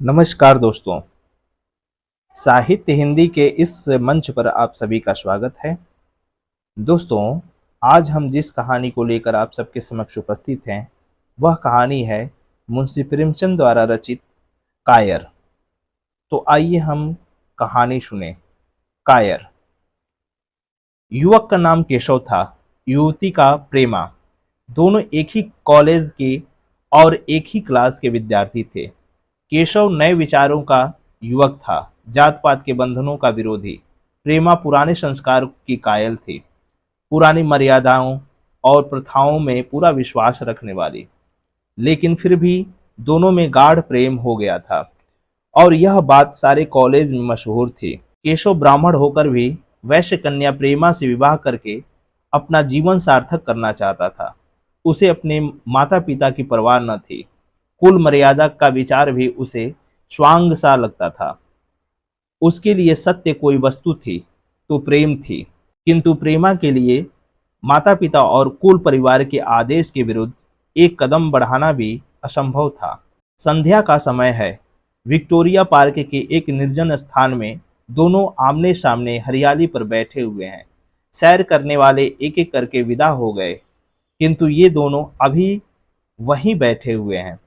नमस्कार दोस्तों। साहित्य हिंदी के इस मंच पर आप सभी का स्वागत है। दोस्तों, आज हम जिस कहानी को लेकर आप सबके समक्ष उपस्थित हैं वह कहानी है मुंशी प्रेमचंद द्वारा रचित कायर। तो आइए हम कहानी सुने। कायर। युवक का नाम केशव था, युवती का प्रेमा। दोनों एक ही कॉलेज के और एक ही क्लास के विद्यार्थी थे। केशव नए विचारों का युवक था, जात पात के बंधनों का विरोधी। प्रेमा पुराने संस्कार की कायल थी, पुरानी मर्यादाओं और प्रथाओं में पूरा विश्वास रखने वाली। लेकिन फिर भी दोनों में गाढ़ प्रेम हो गया था और यह बात सारे कॉलेज में मशहूर थी। केशव ब्राह्मण होकर भी वैश्य कन्या प्रेमा से विवाह करके अपना जीवन सार्थक करना चाहता था। उसे अपने माता पिता की परवाह न थी। कुल मर्यादा का विचार भी उसे स्वांग सा लगता था। उसके लिए सत्य कोई वस्तु थी तो प्रेम थी, किंतु प्रेमा के लिए माता पिता और कुल परिवार के आदेश के विरुद्ध एक कदम बढ़ाना भी असंभव था। संध्या का समय है। विक्टोरिया पार्क के एक निर्जन स्थान में दोनों आमने सामने हरियाली पर बैठे हुए हैं। सैर करने वाले एक एक करके विदा हो गए, किंतु ये दोनों अभी वहीं बैठे हुए हैं।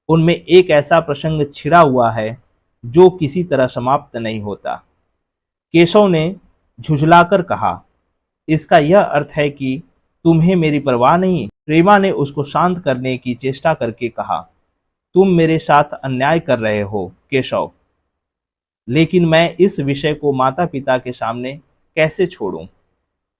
उनमें एक ऐसा प्रसंग छिड़ा हुआ है जो किसी तरह समाप्त नहीं होता। केशव ने झुझलाकर कहा, इसका यह अर्थ है कि तुम्हें मेरी परवाह नहीं? प्रेमा ने उसको शांत करने की चेष्टा करके कहा, तुम मेरे साथ अन्याय कर रहे हो केशव, लेकिन मैं इस विषय को माता पिता के सामने कैसे छोड़ूं?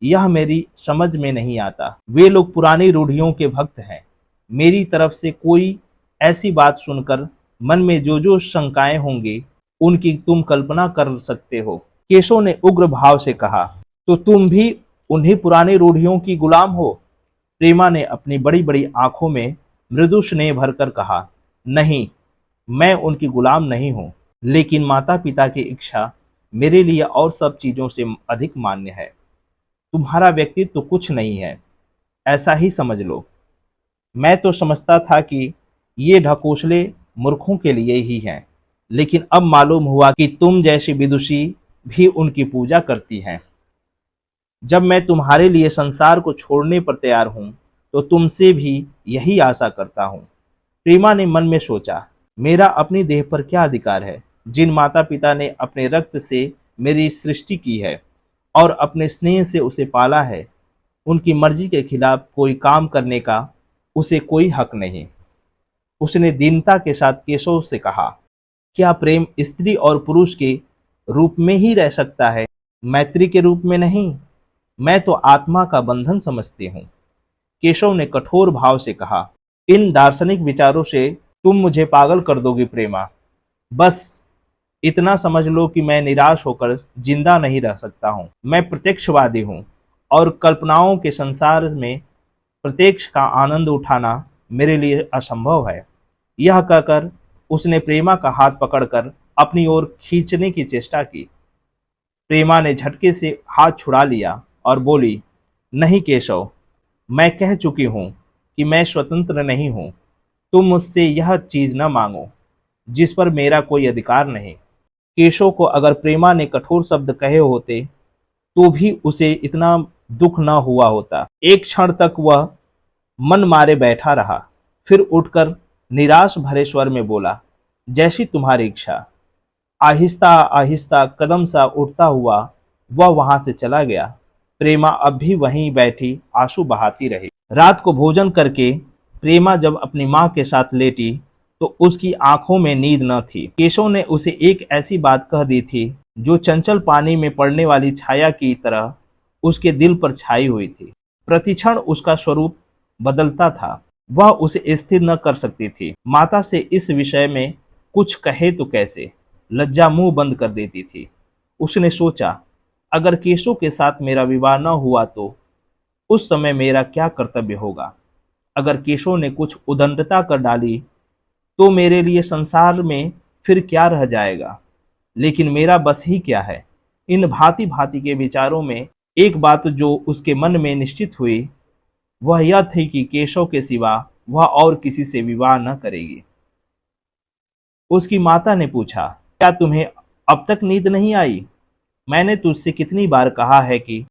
यह मेरी समझ में नहीं आता। वे लोग पुरानी रूढ़ियों के भक्त हैं। मेरी तरफ से कोई ऐसी बात सुनकर मन में जो जो शंकाएं होंगी उनकी तुम कल्पना कर सकते हो। केशव ने उग्र भाव से कहा, तो तुम भी उन्हीं पुरानी रूढ़ियों की गुलाम हो? प्रेमा ने अपनी बड़ी बड़ी आंखों में मृदु स्नेह भरकर कहा, नहीं, मैं उनकी गुलाम नहीं हूं, लेकिन माता पिता की इच्छा मेरे लिए और सब चीजों से अधिक मान्य है। तुम्हारा व्यक्तित्व तो कुछ नहीं है, ऐसा ही समझ लो। मैं तो समझता था कि ये ढकोसले मूर्खों के लिए ही हैं, लेकिन अब मालूम हुआ कि तुम जैसी विदुषी भी उनकी पूजा करती हैं। जब मैं तुम्हारे लिए संसार को छोड़ने पर तैयार हूं तो तुमसे भी यही आशा करता हूं। प्रेमा ने मन में सोचा, मेरा अपनी देह पर क्या अधिकार है? जिन माता पिता ने अपने रक्त से मेरी सृष्टि की है और अपने स्नेह से उसे पाला है, उनकी मर्जी के खिलाफ कोई काम करने का उसे कोई हक नहीं। उसने दीनता के साथ केशव से कहा, क्या प्रेम स्त्री और पुरुष के रूप में ही रह सकता है, मैत्री के रूप में नहीं? मैं तो आत्मा का बंधन समझती हूँ। केशव ने कठोर भाव से कहा, इन दार्शनिक विचारों से तुम मुझे पागल कर दोगी प्रेमा। बस इतना समझ लो कि मैं निराश होकर जिंदा नहीं रह सकता हूँ। मैं प्रत्यक्षवादी हूँ और कल्पनाओं के संसार में प्रत्यक्ष का आनंद उठाना मेरे लिए असंभव है। यह कहकर उसने प्रेमा का हाथ पकड़कर अपनी ओर खींचने की चेष्टा की। प्रेमा ने झटके से हाथ छुड़ा लिया और बोली, नहीं केशव, मैं कह चुकी हूं कि मैं स्वतंत्र नहीं हूं। तुम मुझसे यह चीज न मांगो जिस पर मेरा कोई अधिकार नहीं। केशव को अगर प्रेमा ने कठोर शब्द कहे होते तो भी उसे इतना दुख न हुआ होता। एक क्षण तक वह मन मारे बैठा रहा, फिर उठकर निराश भरे स्वर में बोला, जैसी तुम्हारी इच्छा। आहिस्ता आहिस्ता कदम सा उठता हुआ वह वहां से चला गया। प्रेमा अब भी वहीं बैठी आंसू बहाती रही। रात को भोजन करके प्रेमा जब अपनी मां के साथ लेटी तो उसकी आंखों में नींद न थी। केशव ने उसे एक ऐसी बात कह दी थी जो चंचल पानी में पड़ने वाली छाया की तरह उसके दिल पर छाई हुई थी। प्रतिक्षण उसका स्वरूप बदलता था। वह उसे स्थिर न कर सकती थी। माता से इस विषय में कुछ कहे तो कैसे, लज्जा मुंह बंद कर देती थी। उसने सोचा, अगर केशव के साथ मेरा विवाह न हुआ तो उस समय मेरा क्या कर्तव्य होगा? अगर केशव ने कुछ उदंडता कर डाली तो मेरे लिए संसार में फिर क्या रह जाएगा? लेकिन मेरा बस ही क्या है? इन भांति भांति के विचारों में एक बात जो उसके मन में निश्चित हुई वह यह थी कि केशव के सिवा वह और किसी से विवाह न करेगी। उसकी माता ने पूछा, क्या तुम्हें अब तक नींद नहीं आई? मैंने तुझसे कितनी बार कहा है कि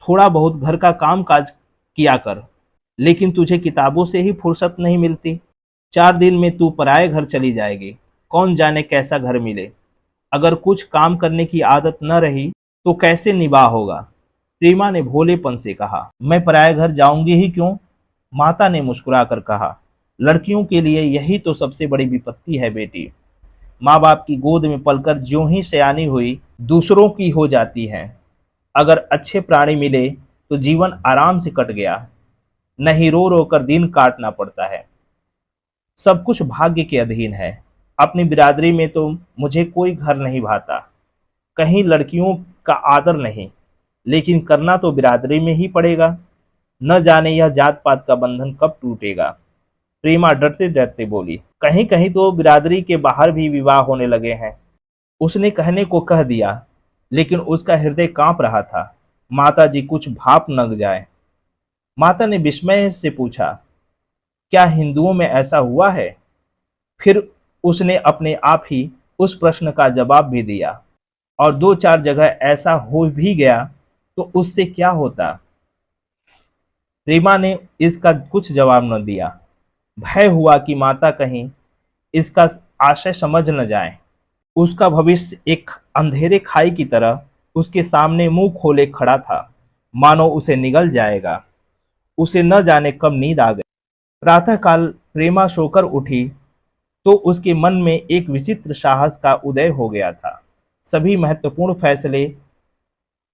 थोड़ा बहुत घर का काम काज किया कर, लेकिन तुझे किताबों से ही फुर्सत नहीं मिलती। 4 दिन में तू पराये घर चली जाएगी, कौन जाने कैसा घर मिले। अगर कुछ काम करने की आदत न रही तो कैसे निभा होगा? प्रेमा ने भोलेपन से कहा। मैं पराये घर जाऊंगी ही क्यों? माता ने मुस्कुराकर कहा, लड़कियों के लिए यही तो सबसे बड़ी विपत्ति है बेटी। माँ बाप की गोद में पलकर ज्यों ही सयानी हुई दूसरों की हो जाती हैं। अगर अच्छे प्राणी मिले तो जीवन आराम से कट गया, नहीं रो रो कर दिन काटना पड़ता है। सब कुछ भाग्य के अधीन है। अपनी बिरादरी में तो मुझे कोई घर नहीं भाता, कहीं लड़कियों का आदर नहीं, लेकिन करना तो बिरादरी में ही पड़ेगा। न जाने यह जात पात का बंधन कब टूटेगा। प्रेमा डरते डरते बोली, कहीं कहीं तो बिरादरी के बाहर भी विवाह होने लगे हैं। उसने कहने को कह दिया, लेकिन उसका हृदय कांप रहा था। माता जी कुछ भाप न जाए। माता ने विस्मय से पूछा, क्या हिंदुओं में ऐसा हुआ है? फिर उसने अपने आप ही उस प्रश्न का जवाब भी दिया, और 2-4 जगह ऐसा हो भी गया तो उससे क्या होता। रीमा ने इसका कुछ जवाब न दिया। भय हुआ कि माता कहीं इसका आशय समझ न जाए। उसका भविष्य एक अंधेरे खाई की तरह उसके सामने मुंह खोले खड़ा था, मानो उसे निगल जाएगा। उसे न जाने कब नींद आ गई। प्रातःकाल प्रेमा सोकर उठी तो उसके मन में एक विचित्र साहस का उदय हो गया था। सभी महत्वपूर्ण फैसले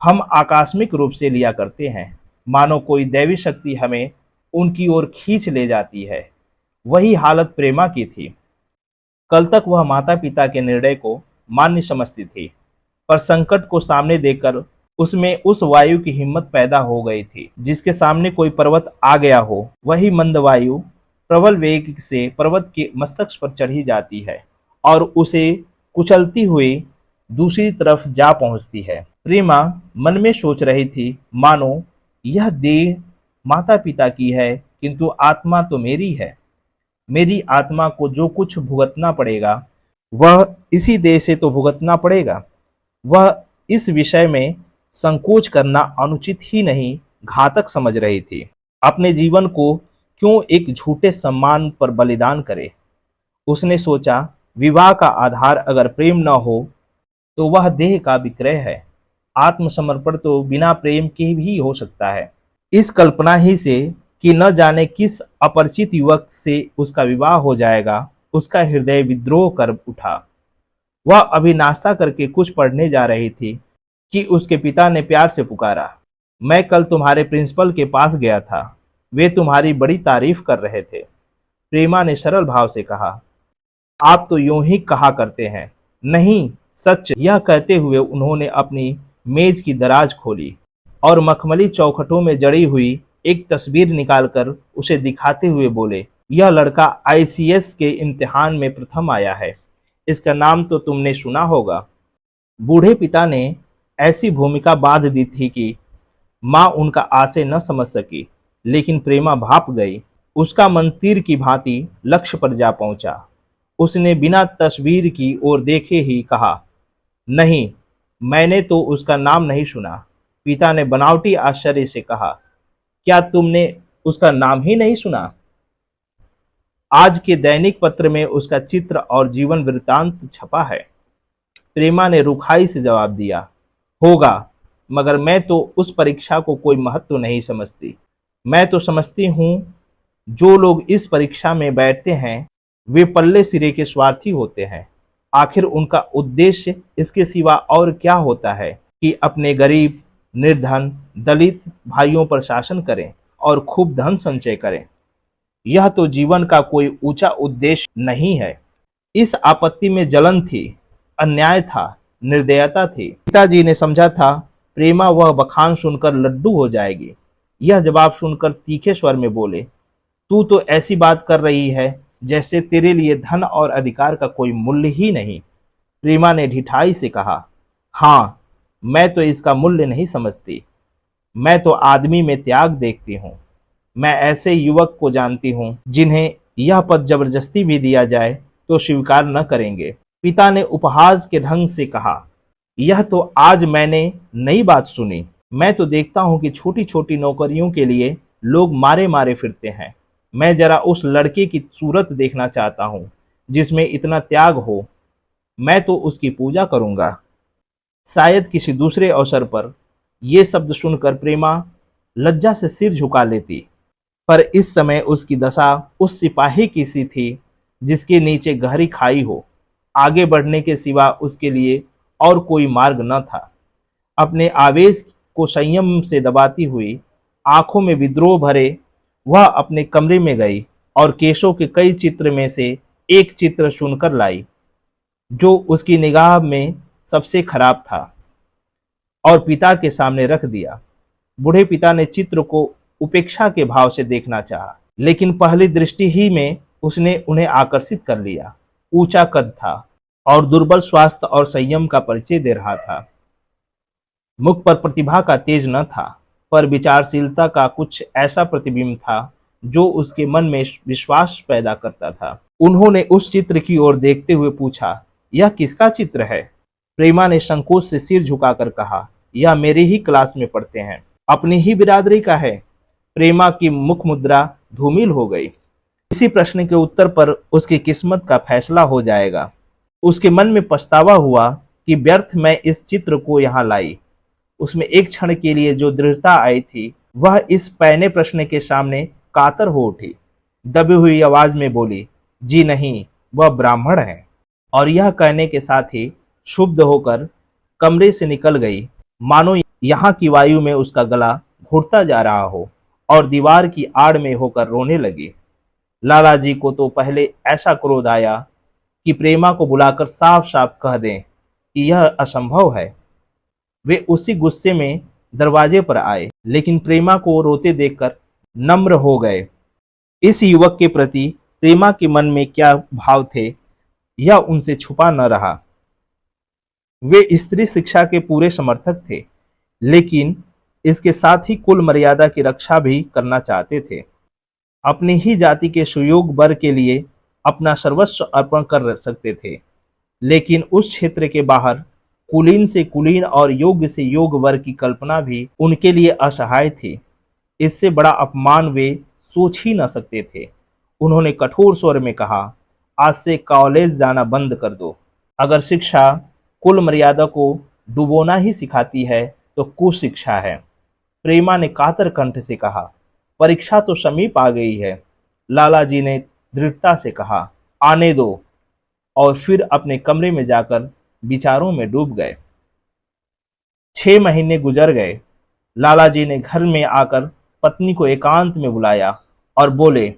हम आकस्मिक रूप से लिया करते हैं, मानो कोई दैवी शक्ति हमें उनकी ओर खींच ले जाती है। वही हालत प्रेमा की थी। कल तक वह माता पिता के निर्णय को मान्य समझती थी, पर संकट को सामने देखकर उसमें उस वायु की हिम्मत पैदा हो गई थी जिसके सामने कोई पर्वत आ गया हो। वही मंद वायु प्रबल वेग से पर्वत के मस्तक पर चढ़ी जाती है और उसे कुचलती हुई दूसरी तरफ जा पहुंचती है। प्रेमा मन में सोच रही थी, मानो यह देह माता पिता की है, किंतु आत्मा तो मेरी है। मेरी आत्मा को जो कुछ भुगतना पड़ेगा वह इसी देह से तो भुगतना पड़ेगा। वह इस विषय में संकोच करना अनुचित ही नहीं, घातक समझ रही थी। अपने जीवन को क्यों एक झूठे सम्मान पर बलिदान करे। उसने सोचा, विवाह का आधार अगर प्रेम न हो तो वह देह का विक्रय है। आत्मसमर्पण तो बिना प्रेम के भी हो सकता है। इस कल्पना ही से कि न जाने किस अपरिचित युवक से उसका विवाह हो जाएगा, उसका हृदय विद्रोह कर उठा। वह अभी नाश्ता करके कुछ पढ़ने जा रही थी कि उसके पिता ने प्यार से पुकारा, मैं कल तुम्हारे प्रिंसिपल के पास गया था, वे तुम्हारी बड़ी तारीफ कर रहे थे। प्रेमा ने सरल भाव से कहा, आप तो यूं ही कहा करते हैं। नहीं, सच। यह कहते हुए उन्होंने अपनी मेज की दराज खोली और मखमली चौखटों में जड़ी हुई एक तस्वीर निकालकर उसे दिखाते हुए बोले, यह लड़का आईसीएस के इम्तिहान में प्रथम आया है। इसका नाम तो तुमने सुना होगा। बूढ़े पिता ने ऐसी भूमिका बांध दी थी कि माँ उनका आशय न समझ सकी, लेकिन प्रेमा भाप गई। उसका मन तीर की भांति लक्ष्य पर जा पहुंचा। उसने बिना तस्वीर की ओर देखे ही कहा, नहीं, मैंने तो उसका नाम नहीं सुना। पिता ने बनावटी आश्चर्य से कहा, क्या तुमने उसका नाम ही नहीं सुना? आज के दैनिक पत्र में उसका चित्र और जीवन वृत्तांत छपा है। प्रेमा ने रुखाई से जवाब दिया, होगा, मगर मैं तो उस परीक्षा को कोई महत्व नहीं समझती। मैं तो समझती हूँ जो लोग इस परीक्षा में बैठते हैं वे पल्ले सिरे के स्वार्थी होते हैं। आखिर उनका उद्देश्य इसके सिवा और क्या होता है कि अपने गरीब, निर्धन, दलित भाइयों पर शासन करें और खूब धन संचय करें। यह तो जीवन का कोई ऊंचा उद्देश्य नहीं है। इस आपत्ति में जलन थी, अन्याय था, निर्दयता थी। पिताजी ने समझा था प्रेमा वह बखान सुनकर लड्डू हो जाएगी। यह जवाब सुनकर तीखे स्वर में बोले, तू तो ऐसी बात कर रही है जैसे तेरे लिए धन और अधिकार का कोई मूल्य ही नहीं। प्रेमा ने ढिठाई से कहा, हाँ, मैं तो इसका मूल्य नहीं समझती। मैं तो आदमी में त्याग देखती हूँ। मैं ऐसे युवक को जानती हूँ जिन्हें यह पद जबरदस्ती भी दिया जाए तो स्वीकार न करेंगे। पिता ने उपहास के ढंग से कहा, यह तो आज मैंने नई बात सुनी। मैं तो देखता हूं कि छोटी छोटी नौकरियों के लिए लोग मारे मारे फिरते हैं। मैं जरा उस लड़के की सूरत देखना चाहता हूं जिसमें इतना त्याग हो। मैं तो उसकी पूजा करूंगा। शायद किसी दूसरे अवसर पर ये शब्द सुनकर प्रेमा लज्जा से सिर झुका लेती, पर इस समय उसकी दशा उस सिपाही की सी थी जिसके नीचे गहरी खाई हो। आगे बढ़ने के सिवा उसके लिए और कोई मार्ग न था। अपने आवेश को संयम से दबाती हुई, आंखों में विद्रोह भरे, वह अपने कमरे में गई और केशों के कई चित्र में से एक चित्र चुनकर लाई जो उसकी निगाह में सबसे खराब था और पिता के सामने रख दिया। बूढ़े पिता ने चित्र को उपेक्षा के भाव से देखना चाहा, लेकिन पहली दृष्टि ही में उसने उन्हें आकर्षित कर लिया। ऊंचा कद था और दुर्बल स्वास्थ्य और संयम का परिचय दे रहा था। मुख पर प्रतिभा का तेज न था, पर विचारशीलता का कुछ ऐसा प्रतिबिंब था जो उसके मन में विश्वास पैदा करता था। उन्होंने उस चित्र की ओर देखते हुए पूछा, यह किसका चित्र है? प्रेमा ने संकोच से सिर झुकाकर कहा, यह मेरी ही क्लास में पढ़ते हैं, अपनी ही बिरादरी का है। प्रेमा की मुख मुद्रा धूमिल हो गई। इसी प्रश्न के उत्तर पर उसकी किस्मत का फैसला हो जाएगा। उसके मन में पछतावा हुआ कि व्यर्थ मैं इस चित्र को यहाँ लाई। उसमें एक क्षण के लिए जो दृढ़ता आई थी वह इस पैने प्रश्न के सामने कातर हो उठी। दबी हुई आवाज में बोली, जी नहीं, वह ब्राह्मण है। और यह कहने के साथ ही क्षुब्ध होकर कमरे से निकल गई, मानो यहाँ की वायु में उसका गला घुटता जा रहा हो, और दीवार की आड़ में होकर रोने लगी। लाला जी को तो पहले ऐसा क्रोध आया कि प्रेमा को बुलाकर साफ साफ कह दें कि यह असंभव है। वे उसी गुस्से में दरवाजे पर आए, लेकिन प्रेमा को रोते देखकर नम्र हो गए। इस युवक के प्रति प्रेमा के मन में क्या भाव थे यह उनसे छुपा न रहा। वे स्त्री शिक्षा के पूरे समर्थक थे, लेकिन इसके साथ ही कुल मर्यादा की रक्षा भी करना चाहते थे। अपनी ही जाति के सुयोग वर के लिए अपना सर्वस्व अर्पण कर सकते थे, लेकिन उस क्षेत्र के बाहर कुलीन से कुलीन और योग्य से योग्य वर की कल्पना भी उनके लिए असहाय थी। इससे बड़ा अपमान वे सोच ही न सकते थे। उन्होंने कठोर स्वर में कहा, आज से कॉलेज जाना बंद कर दो। अगर शिक्षा कुल मर्यादा को डुबोना ही सिखाती है तो कुशिक्षा है। प्रेमा ने कातर कंठ से कहा, परीक्षा तो समीप आ गई है। लाला जी ने दृढ़ता से कहा, आने दो, और फिर अपने कमरे में जाकर विचारों में डूब गए। 6 महीने गुजर गए। लाला जी ने घर में आकर पत्नी को एकांत में बुलाया और बोले,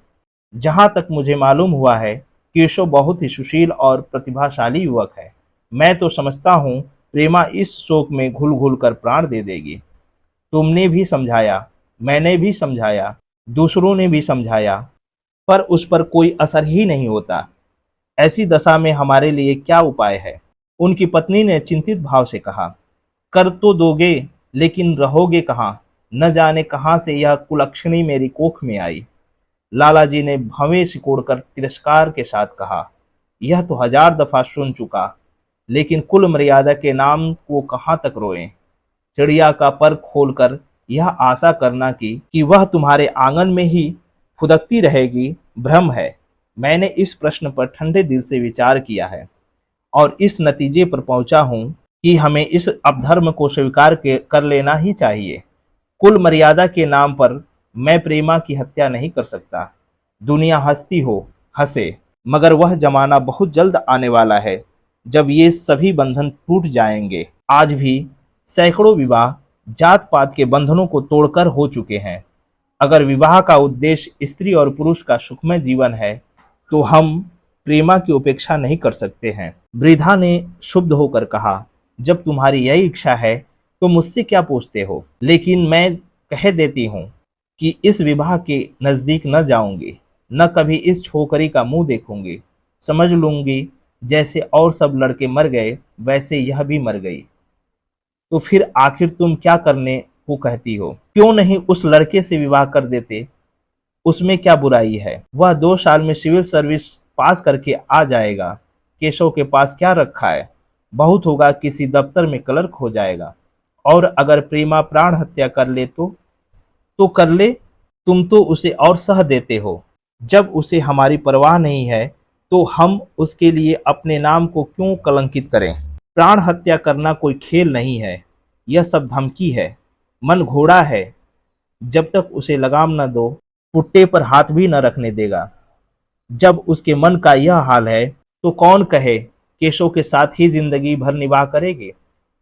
जहां तक मुझे मालूम हुआ है केशव बहुत ही सुशील और प्रतिभाशाली युवक है। मैं तो समझता हूँ प्रेमा इस शोक में घुल घुल कर प्राण दे देगी। तुमने भी समझाया, मैंने भी समझाया, दूसरों ने भी समझाया, पर उस पर कोई असर ही नहीं होता। ऐसी दशा में हमारे लिए क्या उपाय है? उनकी पत्नी ने चिंतित भाव से कहा, कर तो दोगे, लेकिन रहोगे कहाँ? न जाने कहाँ से यह कुलक्षणी मेरी कोख में आई। लाला जी ने भवें सिकोड़कर तिरस्कार के साथ कहा, यह तो 1000 दफा सुन चुका, लेकिन कुल मर्यादा के नाम को कहाँ तक रोएं? चिड़िया का पर खोलकर यह आशा करना कि वह तुम्हारे आंगन में ही फुदकती रहेगी भ्रम है। मैंने इस प्रश्न पर ठंडे दिल से विचार किया है और इस नतीजे पर पहुंचा हूं कि हमें इस अपधर्म को स्वीकार कर लेना ही चाहिए। कुल मर्यादा के नाम पर मैं प्रेमा की हत्या नहीं कर सकता। दुनिया हंसती हो हंसे, मगर वह जमाना बहुत जल्द आने वाला है जब ये सभी बंधन टूट जाएंगे। आज भी सैकड़ों विवाह जात पात के बंधनों को तोड़कर हो चुके हैं। अगर विवाह का उद्देश्य स्त्री और पुरुष का सुखमय जीवन है तो हम प्रेमा की उपेक्षा नहीं कर सकते हैं। वृद्धा ने शुद्ध होकर कहा, जब तुम्हारी यही इच्छा है तो मुझसे क्या पूछते हो? लेकिन मैं कह देती हूँ कि इस विवाह के नजदीक न जाऊंगी, न कभी इस छोकरी का मुंह देखूंगी। समझ लूंगी जैसे और सब लड़के मर गए वैसे यह भी मर गई। तो फिर आखिर तुम क्या करने को कहती हो? क्यों नहीं उस लड़के से विवाह कर देते? उसमें क्या बुराई है? वह 2 साल में सिविल सर्विस पास करके आ जाएगा। केशव के पास क्या रखा है, बहुत होगा किसी दफ्तर में क्लर्क हो जाएगा। और अगर प्रेमा प्राण हत्या कर ले तो कर ले, तुम तो उसे और सह देते हो। जब उसे हमारी परवाह नहीं है तो हम उसके लिए अपने नाम को क्यों कलंकित करें। प्राण हत्या करना कोई खेल नहीं है, यह सब धमकी है। मन घोड़ा है, जब तक उसे लगाम न दो पुट्टे पर हाथ भी न रखने देगा। जब उसके मन का यह हाल है तो कौन कहे केशव के साथ ही जिंदगी भर निवाह करेगी।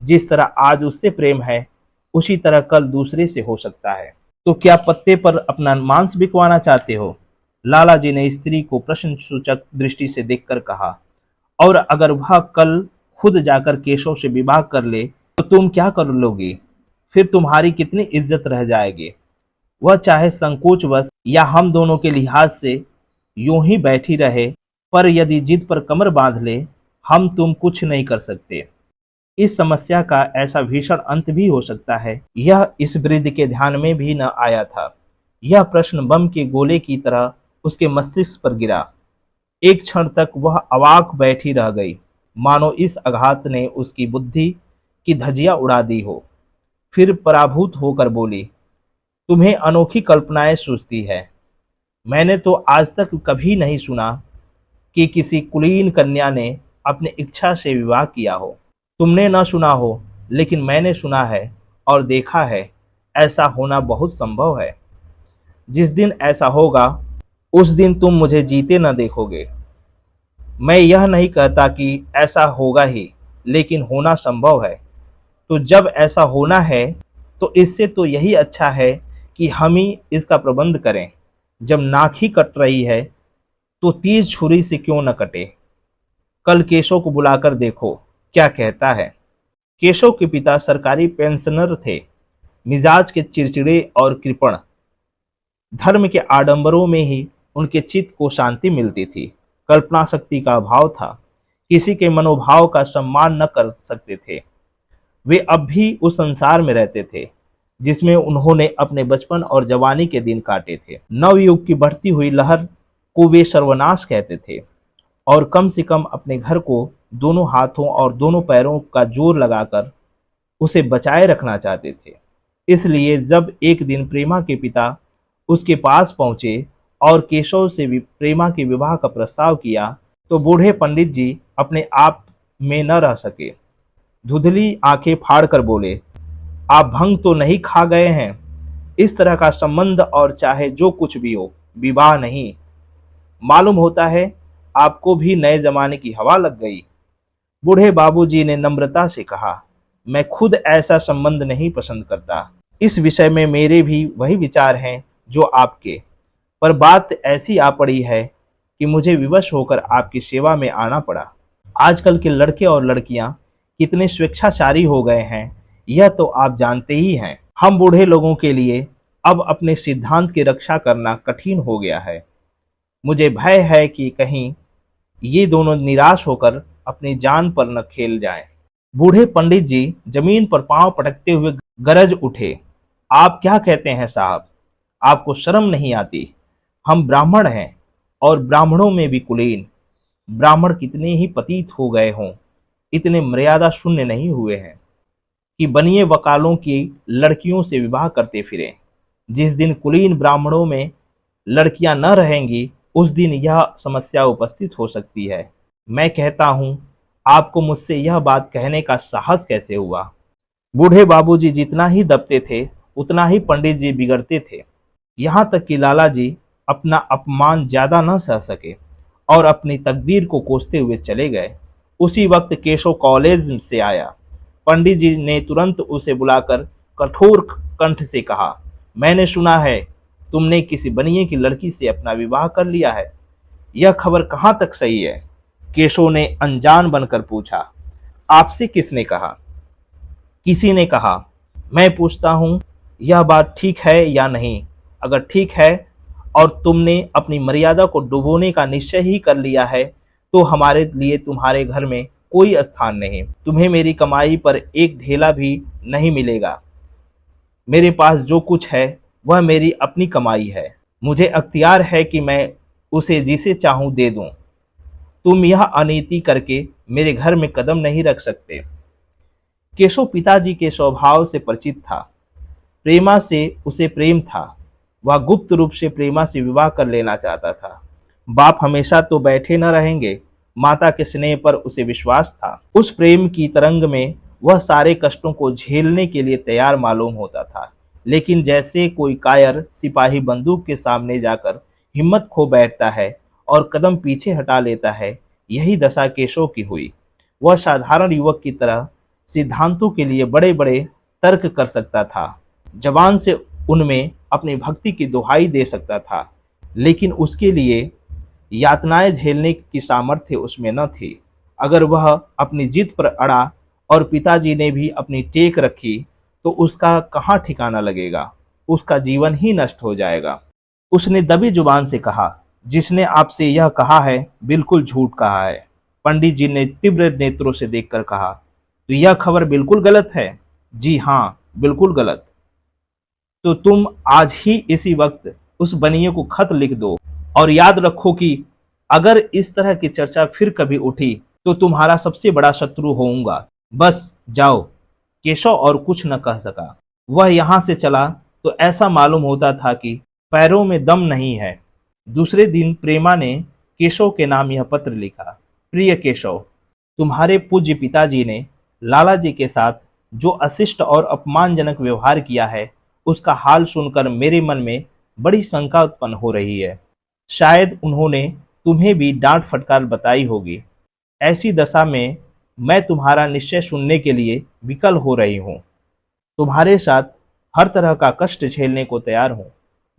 जिस तरह आज उससे प्रेम है उसी तरह कल दूसरे से हो सकता है। तो क्या पत्ते पर अपना मांस बिकवाना चाहते हो? लाला जी ने स्त्री को प्रश्न सूचक दृष्टि से देखकर कहा। और अगर वह कल खुद जाकर केशव से विवाह कर ले तो तुम क्या कर लोगी? फिर तुम्हारी कितनी इज्जत रह जाएगी? वह चाहे संकोचवश या हम दोनों के लिहाज से यूं ही बैठी रहे, पर यदि जिद पर कमर बांध ले, हम तुम कुछ नहीं कर सकते। इस समस्या का ऐसा भीषण अंत भी हो सकता है, यह इस वृद्ध के ध्यान में भी न आया था। यह प्रश्न बम के गोले की तरह उसके मस्तिष्क पर गिरा। एक क्षण तक वह अवाक बैठी रह गई, मानो इस आघात ने उसकी बुद्धि की धज्जियां उड़ा दी हो। फिर पराभूत होकर बोली, तुम्हें अनोखी कल्पनाएं सूझती है। मैंने तो आज तक कभी नहीं सुना कि किसी कुलीन कन्या ने अपनी इच्छा से विवाह किया हो। तुमने न सुना हो, लेकिन मैंने सुना है और देखा है। ऐसा होना बहुत संभव है। जिस दिन ऐसा होगा उस दिन तुम मुझे जीते न देखोगे। मैं यह नहीं कहता कि ऐसा होगा ही, लेकिन होना संभव है। तो जब ऐसा होना है तो इससे तो यही अच्छा है कि हम ही इसका प्रबंध करें। जब नाक ही कट रही है तो तीर छुरी से क्यों न कटे। कल केशव को बुलाकर देखो क्या कहता है। केशव के पिता सरकारी पेंशनर थे, मिजाज के चिड़चिड़े और कृपण। धर्म के आडंबरों में ही उनके चित्त को शांति मिलती थी। कल्पना शक्ति का अभाव था, किसी के मनोभाव का सम्मान न कर सकते थे। वे अब भी उस संसार में रहते थे जिसमें उन्होंने अपने बचपन और जवानी के दिन काटे थे। नवयुग की बढ़ती हुई लहर को वे सर्वनाश कहते थे और कम से कम अपने घर को दोनों हाथों और दोनों पैरों का जोर लगाकर उसे बचाए रखना चाहते थे। इसलिए जब एक दिन प्रेमा के पिता उसके पास पहुंचे और केशव से प्रेमा के विवाह का प्रस्ताव किया तो बूढ़े पंडित जी अपने आप में न रह सके। धुंधली आंखें फाड़कर बोले, आप भंग तो नहीं खा गए हैं? इस तरह का संबंध और चाहे जो कुछ भी हो, विवाह नहीं। मालूम होता है आपको भी नए जमाने की हवा लग गई। बूढ़े बाबूजी ने नम्रता से कहा, मैं खुद ऐसा संबंध नहीं पसंद करता। इस विषय में मेरे भी वही विचार हैं जो आपके, पर बात ऐसी आ पड़ी है कि मुझे विवश होकर आपकी सेवा में आना पड़ा। आजकल के लड़के और लड़कियां कितने स्वेच्छाचारी हो गए हैं, यह तो आप जानते ही हैं। हम बूढ़े लोगों के लिए अब अपने सिद्धांत की रक्षा करना कठिन हो गया है। मुझे भय है कि कहीं ये दोनों निराश होकर अपनी जान पर न खेल जाएं। बूढ़े पंडित जी जमीन पर पांव पटकते हुए गरज उठे, आप क्या कहते हैं साहब? आपको शर्म नहीं आती? हम ब्राह्मण हैं और ब्राह्मणों में भी कुलीन। ब्राह्मण कितने ही पतित हो गए हों, इतने मर्यादा शून्य नहीं हुए हैं कि बनिए वकालों की लड़कियों से विवाह करते फिरें। जिस दिन कुलीन ब्राह्मणों में लड़कियां न रहेंगी उस दिन यह समस्या उपस्थित हो सकती है। मैं कहता हूं, आपको मुझसे यह बात कहने का साहस कैसे हुआ? बूढ़े बाबूजी जितना ही दबते थे उतना ही पंडित जी बिगड़ते थे। यहां तक कि लाला जी अपना अपमान ज्यादा न सह सके और अपनी तकदीर को कोसते हुए चले गए। उसी वक्त केशव कॉलेज से आया। पंडित जी ने तुरंत उसे बुलाकर कठोर कंठ से कहा, मैंने सुना है तुमने किसी बनिए की लड़की से अपना विवाह कर लिया है। यह खबर कहाँ तक सही है? केशव ने अनजान बनकर पूछा। आपसे किसने कहा? किसी ने कहा। मैं पूछता हूं, यह बात ठीक है या नहीं? अगर ठीक है और तुमने अपनी मर्यादा को डुबोने का निश्चय ही कर लिया है तो हमारे लिए तुम्हारे घर में कोई स्थान नहीं। तुम्हें मेरी कमाई पर एक ढेला भी नहीं मिलेगा। मेरे पास जो कुछ है वह मेरी अपनी कमाई है। मुझे अख्तियार है कि मैं उसे जिसे चाहूं दे दूं। तुम यह अनीति करके मेरे घर में कदम नहीं रख सकते। केशव पिताजी के स्वभाव से परिचित था। प्रेमा से उसे प्रेम था। वह गुप्त रूप से प्रेमा से विवाह कर लेना चाहता था। बाप हमेशा तो बैठे न रहेंगे। माता के स्नेह पर उसे विश्वास था। उस प्रेम की तरंग में वह सारे कष्टों को झेलने के लिए तैयार मालूम होता था। लेकिन जैसे कोई कायर सिपाही बंदूक के सामने जाकर हिम्मत खो बैठता है और कदम पीछे हटा लेता है, यही दशा केशव की हुई। वह साधारण युवक की तरह सिद्धांतों के लिए बड़े बड़े तर्क कर सकता था। जबान से उनमें अपनी भक्ति की दुहाई दे सकता था, लेकिन उसके लिए यातनाएं झेलने की सामर्थ्य उसमें न थी। अगर वह अपनी जिद पर अड़ा और पिताजी ने भी अपनी टेक रखी तो उसका कहाँ ठिकाना लगेगा। उसका जीवन ही नष्ट हो जाएगा। उसने दबी जुबान से कहा, जिसने आपसे यह कहा है बिल्कुल झूठ कहा है। पंडित जी ने तीव्र नेत्रों से देखकर कहा, तो यह खबर बिल्कुल गलत है। जी हाँ, बिल्कुल गलत। तो तुम आज ही इसी वक्त उस बनिए को खत लिख दो और याद रखो कि अगर इस तरह की चर्चा फिर कभी उठी तो तुम्हारा सबसे बड़ा शत्रु होऊंगा। बस जाओ। केशव और कुछ न कह सका। वह यहां से चला तो ऐसा मालूम होता था कि पैरों में दम नहीं है। दूसरे दिन प्रेमा ने केशव के नाम यह पत्र लिखा। प्रिय केशव, तुम्हारे पूज्य पिताजी ने लाला जी के साथ जो अशिष्ट और अपमानजनक व्यवहार किया है, उसका हाल सुनकर मेरे मन में बड़ी शंका उत्पन्न हो रही है। शायद उन्होंने तुम्हें भी डांट फटकार बताई होगी। ऐसी दशा में मैं तुम्हारा निश्चय सुनने के लिए विकल हो रही हूँ। तुम्हारे साथ हर तरह का कष्ट झेलने को तैयार हूँ।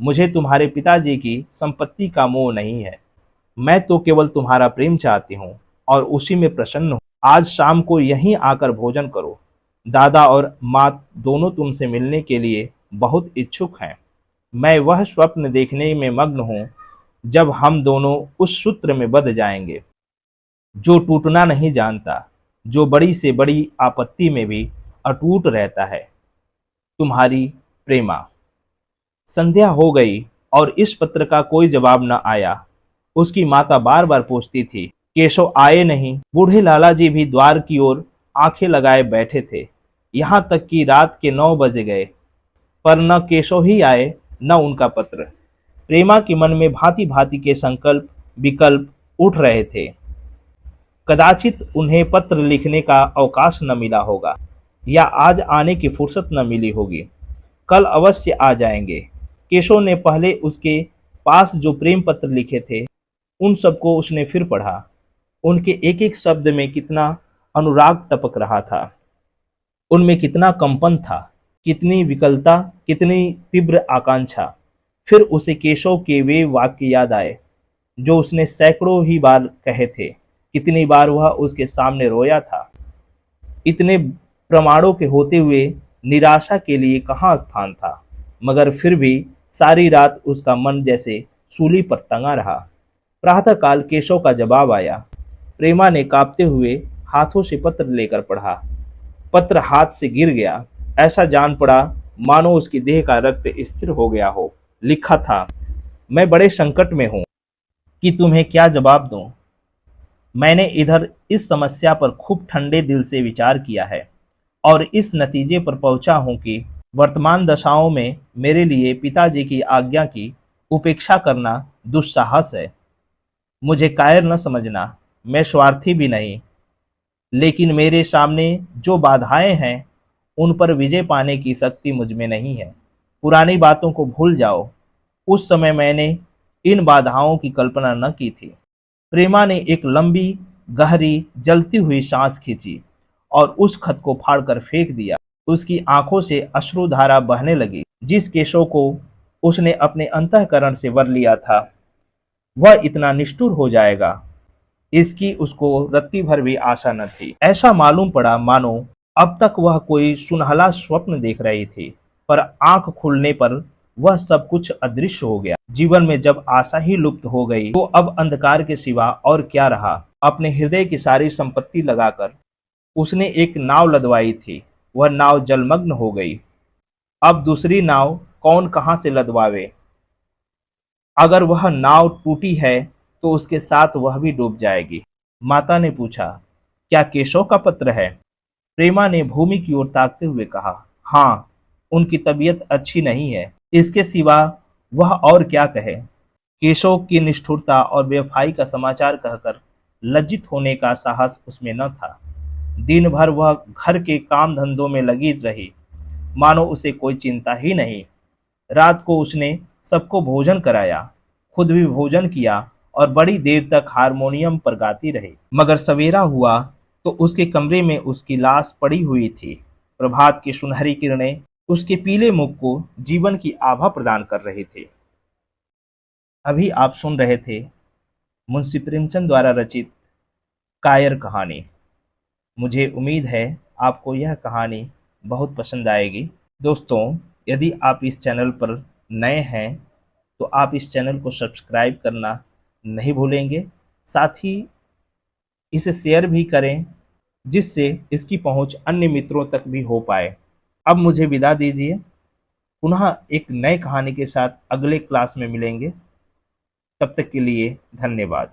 मुझे तुम्हारे पिताजी की संपत्ति का मोह नहीं है। मैं तो केवल तुम्हारा प्रेम चाहती हूँ और उसी में प्रसन्न हूँ। आज शाम को यहीं आकर भोजन करो। दादा और माँ दोनों तुमसे मिलने के लिए बहुत इच्छुक हैं। मैं वह स्वप्न देखने में मग्न हूँ जब हम दोनों उस सूत्र में बंध जाएंगे जो टूटना नहीं जानता, जो बड़ी से बड़ी आपत्ति में भी अटूट रहता है। तुम्हारी प्रेमा। संध्या हो गई और इस पत्र का कोई जवाब न आया। उसकी माता बार बार पूछती थी, केशव आए नहीं। बूढ़े लाला जी भी द्वार की ओर आंखें लगाए बैठे थे। यहाँ तक कि रात के 9 बज गए, पर न केशव ही आए न उनका पत्र। प्रेमा के मन में भांति भांति के संकल्प विकल्प उठ रहे थे। कदाचित उन्हें पत्र लिखने का अवकाश न मिला होगा, या आज आने की फुर्सत न मिली होगी। कल अवश्य आ जाएंगे। केशव ने पहले उसके पास जो प्रेम पत्र लिखे थे उन सबको उसने फिर पढ़ा। उनके एक एक शब्द में कितना अनुराग टपक रहा था। उनमें कितना कंपन था, कितनी विकलता, कितनी तीव्र आकांक्षा। फिर उसे केशव के वे वाक्य याद आए जो उसने सैकड़ों ही बार कहे थे। कितनी बार वह उसके सामने रोया था। इतने प्रमाणों के होते हुए निराशा के लिए कहाँ स्थान था, मगर फिर भी सारी रात उसका मन जैसे सूली पर टंगा रहा। प्रातःकाल केशव का जवाब आया। प्रेमा ने कांपते हुए हाथों से पत्र लेकर पढ़ा। पत्र हाथ से गिर गया। ऐसा जान पड़ा मानो उसकी देह का रक्त स्थिर हो गया हो। लिखा था, मैं बड़े संकट में हूं कि तुम्हें क्या जवाब दूं। मैंने इधर इस समस्या पर खूब ठंडे दिल से विचार किया है और इस नतीजे पर पहुंचा हूं कि वर्तमान दशाओं में मेरे लिए पिताजी की आज्ञा की उपेक्षा करना दुस्साहस है। मुझे कायर न समझना, मैं स्वार्थी भी नहीं, लेकिन मेरे सामने जो बाधाएं हैं उन पर विजय पाने की शक्ति मुझ में नहीं है। पुरानी बातों को भूल जाओ। उस समय मैंने इन बाधाओं की कल्पना न की थी। प्रेमा ने एक लंबी, गहरी, जलती हुई सांस खींची और उस खत को फाड़कर फेंक दिया। उसकी आंखों से अश्रुधारा बहने लगी। जिस केशव को उसने अपने अंतःकरण से वर लिया था, वह इतना निष्ठुर हो जाएगा, इसकी उसको रत्ती भर भी आशा न थी। ऐसा मालूम पड़ा मानो अब तक वह कोई सुनहला स्वप्न देख रही थी, पर आंख खुलने पर वह सब कुछ अदृश्य हो गया। जीवन में जब आशा ही लुप्त हो गई तो अब अंधकार के सिवा और क्या रहा। अपने हृदय की सारी संपत्ति लगाकर उसने एक नाव लदवाई थी। वह नाव जलमग्न हो गई। अब दूसरी नाव कौन कहां से लदवावे। अगर वह नाव टूटी है तो उसके साथ वह भी डूब जाएगी। माता ने पूछा, क्या केशव का पत्र है? प्रेमा ने भूमि की ओर ताकते हुए कहा, हाँ, उनकी तबीयत अच्छी नहीं है, इसके सिवा वह और क्या कहे। केशव की निष्ठुरता और बेवफाई का समाचार कहकर लज्जित होने का साहस उसमें न था। दिन भर वह घर के काम धंधों में लगी रही, मानो उसे कोई चिंता ही नहीं। रात को उसने सबको भोजन कराया, खुद भी भोजन किया और बड़ी देर तक हारमोनियम पर गाती रही। मगर सवेरा हुआ तो उसके कमरे में उसकी लाश पड़ी हुई थी। प्रभात की सुनहरी किरणें उसके पीले मुख को जीवन की आभा प्रदान कर रहे थे। अभी आप सुन रहे थे मुंशी प्रेमचंद द्वारा रचित कायर कहानी। मुझे उम्मीद है आपको यह कहानी बहुत पसंद आएगी। दोस्तों, यदि आप इस चैनल पर नए हैं तो आप इस चैनल को सब्सक्राइब करना नहीं भूलेंगे। साथ ही इसे शेयर भी करें, जिससे इसकी पहुंच अन्य मित्रों तक भी हो पाए। अब मुझे विदा दीजिए। पुनः एक नए कहानी के साथ अगले क्लास में मिलेंगे। तब तक के लिए धन्यवाद।